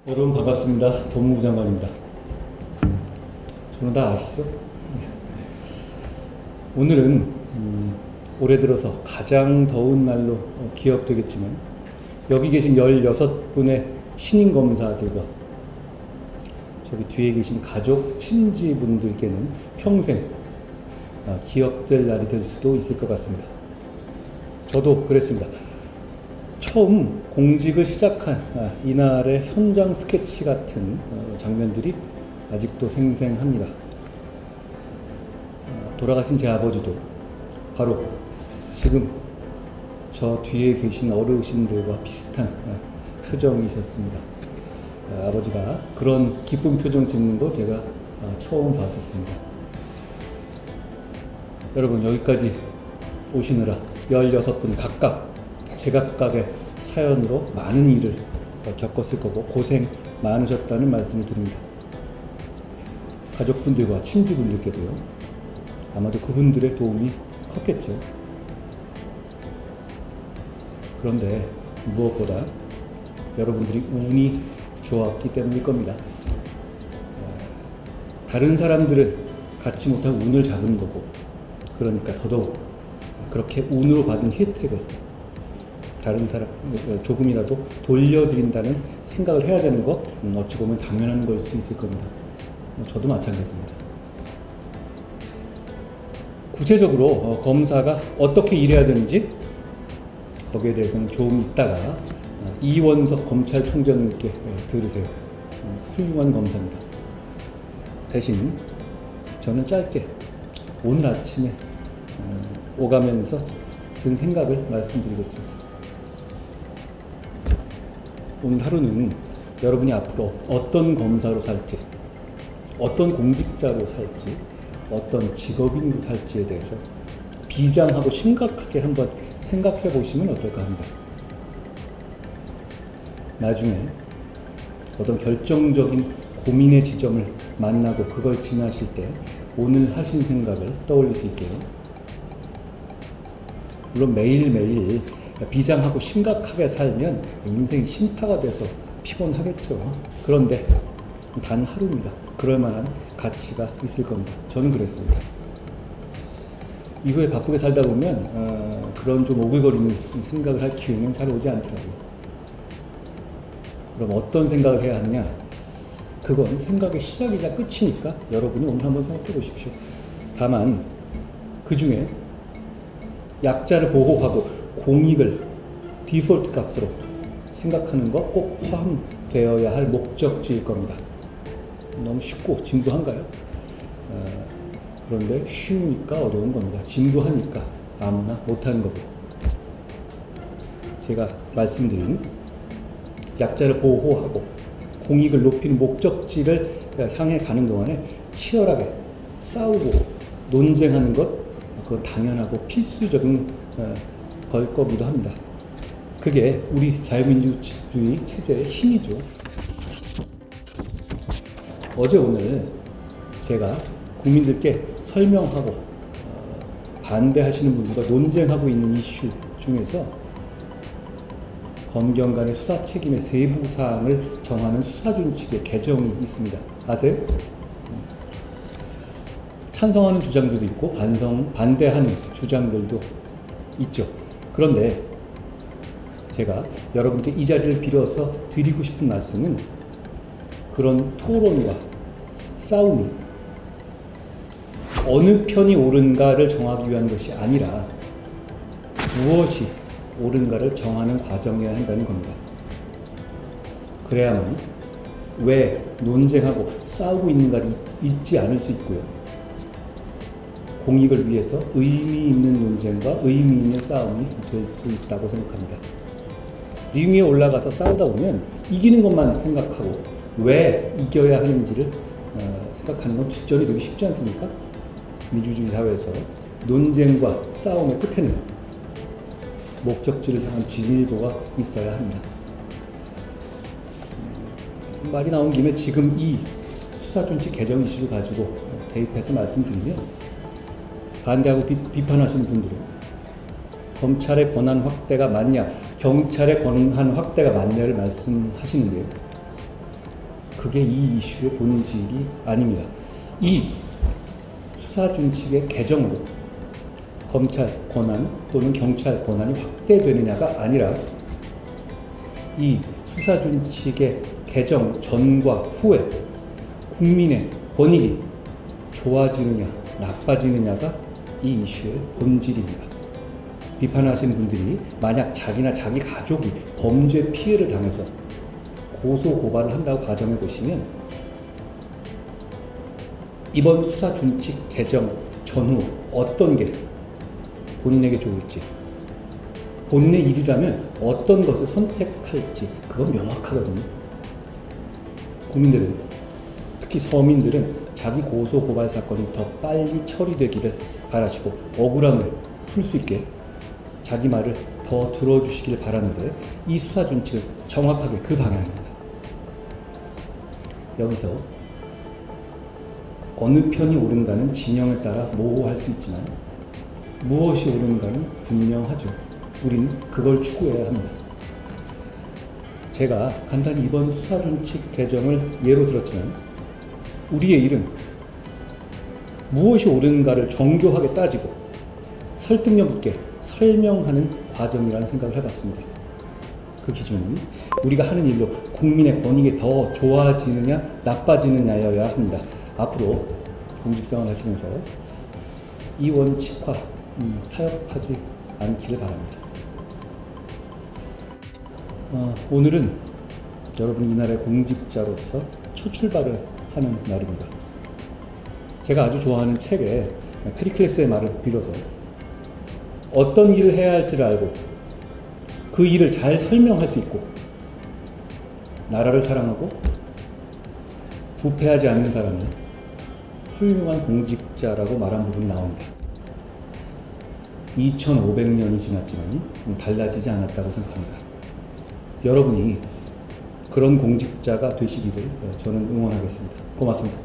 여러분 반갑습니다. 법무부 장관입니다. 저는 다 아시죠? 오늘은 올해 들어서 가장 더운 날로 기억되겠지만 여기 계신 16분의 신임 검사들과 저기 뒤에 계신 가족, 친지분들께는 평생 기억될 날이 될 수도 있을 것 같습니다. 저도 그랬습니다. 처음 공직을 시작한 이날의 현장 스케치 같은 장면들이 아직도 생생합니다. 돌아가신 제 아버지도 바로 지금 저 뒤에 계신 어르신들과 비슷한 표정이셨습니다. 아버지가 그런 기쁜 표정 짓는 거 제가 처음 봤었습니다. 여러분 여기까지 오시느라 16분 각각 제각각의 사연으로 많은 일을 겪었을 거고 고생 많으셨다는 말씀을 드립니다. 가족분들과 친지분들께도요. 아마도 그분들의 도움이 컸겠죠. 그런데 무엇보다 여러분들이 운이 좋았기 때문일 겁니다. 다른 사람들은 갖지 못한 운을 잡은 거고, 그러니까 더더욱 그렇게 운으로 받은 혜택을 다른 사람 조금이라도 돌려드린다는 생각을 해야 되는 거 어찌 보면 당연한 걸 수 있을 겁니다. 저도 마찬가지입니다. 구체적으로 검사가 어떻게 일해야 되는지 거기에 대해서는 조금 있다가 이원석 검찰총장님께 들으세요. 훌륭한 검사입니다. 대신 저는 짧게 오늘 아침에 오가면서 든 생각을 말씀드리겠습니다. 오늘 하루는 여러분이 앞으로 어떤 검사로 살지, 어떤 공직자로 살지, 어떤 직업인으로 살지에 대해서 비장하고 심각하게 한번 생각해 보시면 어떨까 합니다. 나중에 어떤 결정적인 고민의 지점을 만나고 그걸 지나실 때 오늘 하신 생각을 떠올릴 수 있게요. 물론 매일매일 비장하고 심각하게 살면 인생이 심파가 돼서 피곤하겠죠. 그런데 단 하루입니다. 그럴 만한 가치가 있을 겁니다. 저는 그랬습니다. 이후에 바쁘게 살다 보면 그런 좀 오글거리는 생각을 할 기회는 잘 오지 않더라고요. 그럼 어떤 생각을 해야 하느냐? 그건 생각의 시작이자 끝이니까 여러분이 오늘 한번 생각해 보십시오. 다만 그 중에 약자를 보호하고 공익을 디폴트 값으로 생각하는 거 꼭 포함되어야 할 목적지일 겁니다. 너무 쉽고 진부한가요? 그런데 쉬우니까 어려운 겁니다. 진부하니까 아무나 못하는 거고. 제가 말씀드린 약자를 보호하고 공익을 높이는 목적지를 향해 가는 동안에 치열하게 싸우고 논쟁하는 것, 그건 당연하고 필수적인 걸 거기도 합니다. 그게 우리 자유민주주의 체제의 힘이죠. 어제 오늘 제가 국민들께 설명하고 반대하시는 분들과 논쟁하고 있는 이슈 중에서 검경 간의 수사 책임의 세부 사항을 정하는 수사준칙의 개정이 있습니다. 아세요? 찬성하는 주장들도 있고 반대하는 주장들도 있죠. 그런데 제가 여러분께 이 자리를 빌어서 드리고 싶은 말씀은 그런 토론과 싸움이 어느 편이 옳은가를 정하기 위한 것이 아니라 무엇이 옳은가를 정하는 과정이어야 한다는 겁니다. 그래야만 왜 논쟁하고 싸우고 있는가를 잊지 않을 수 있고요. 공익을 위해서 의미 있는 논쟁과 의미 있는 싸움이 될 수 있다고 생각합니다. 링 위에 올라가서 싸우다 보면 이기는 것만 생각하고 왜 이겨야 하는지를 생각하는 건 뒷전이 되기 쉽지 않습니까? 민주주의 사회에서 논쟁과 싸움의 끝에는 목적지를 향한 진일보가 있어야 합니다. 말이 나온 김에 지금 이 수사준칙 개정 이슈를 가지고 대입해서 말씀드리면 반대하고 비판하시는 분들은 검찰의 권한 확대가 맞냐, 경찰의 권한 확대가 맞냐를 말씀하시는데요. 그게 이 이슈의 본질이 아닙니다. 이 수사준칙의 개정으로 검찰 권한 또는 경찰 권한이 확대되느냐가 아니라 이 수사준칙의 개정 전과 후에 국민의 권익이 좋아지느냐 나빠지느냐가 이 이슈의 본질입니다. 비판하신 분들이 만약 자기나 자기 가족이 범죄 피해를 당해서 고소 고발을 한다고 가정해 보시면 이번 수사준칙 개정 전후 어떤 게 본인에게 좋을지, 본인의 일이라면 어떤 것을 선택할지 그건 명확하거든요. 국민들은, 특히 서민들은 자기 고소 고발 사건이 더 빨리 처리되기를 바라시고 억울함을 풀 수 있게 자기 말을 더 들어주시길 바라는데 이 수사준칙은 정확하게 그 방향입니다. 여기서 어느 편이 옳은가는 진영에 따라 모호할 수 있지만 무엇이 옳은가는 분명하죠. 우린 그걸 추구해야 합니다. 제가 간단히 이번 수사준칙 개정을 예로 들었지만 우리의 일은 무엇이 옳은가를 정교하게 따지고 설득력 있게 설명하는 과정이라는 생각을 해봤습니다. 그 기준은 우리가 하는 일로 국민의 권익이 더 좋아지느냐 나빠지느냐여야 합니다. 앞으로 공직생활 하시면서 이 원칙과 타협하지 않기를 바랍니다. 오늘은 여러분이 이 나라의 공직자로서 첫 출발을 하는 날입니다. 제가 아주 좋아하는 책에 페리클레스의 말을 빌어서 어떤 일을 해야 할지를 알고 그 일을 잘 설명할 수 있고 나라를 사랑하고 부패하지 않는 사람은 훌륭한 공직자라고 말한 부분이 나옵니다. 2500년이 지났지만 달라지지 않았다고 생각합니다. 여러분이 그런 공직자가 되시기를 저는 응원하겠습니다. 고맙습니다.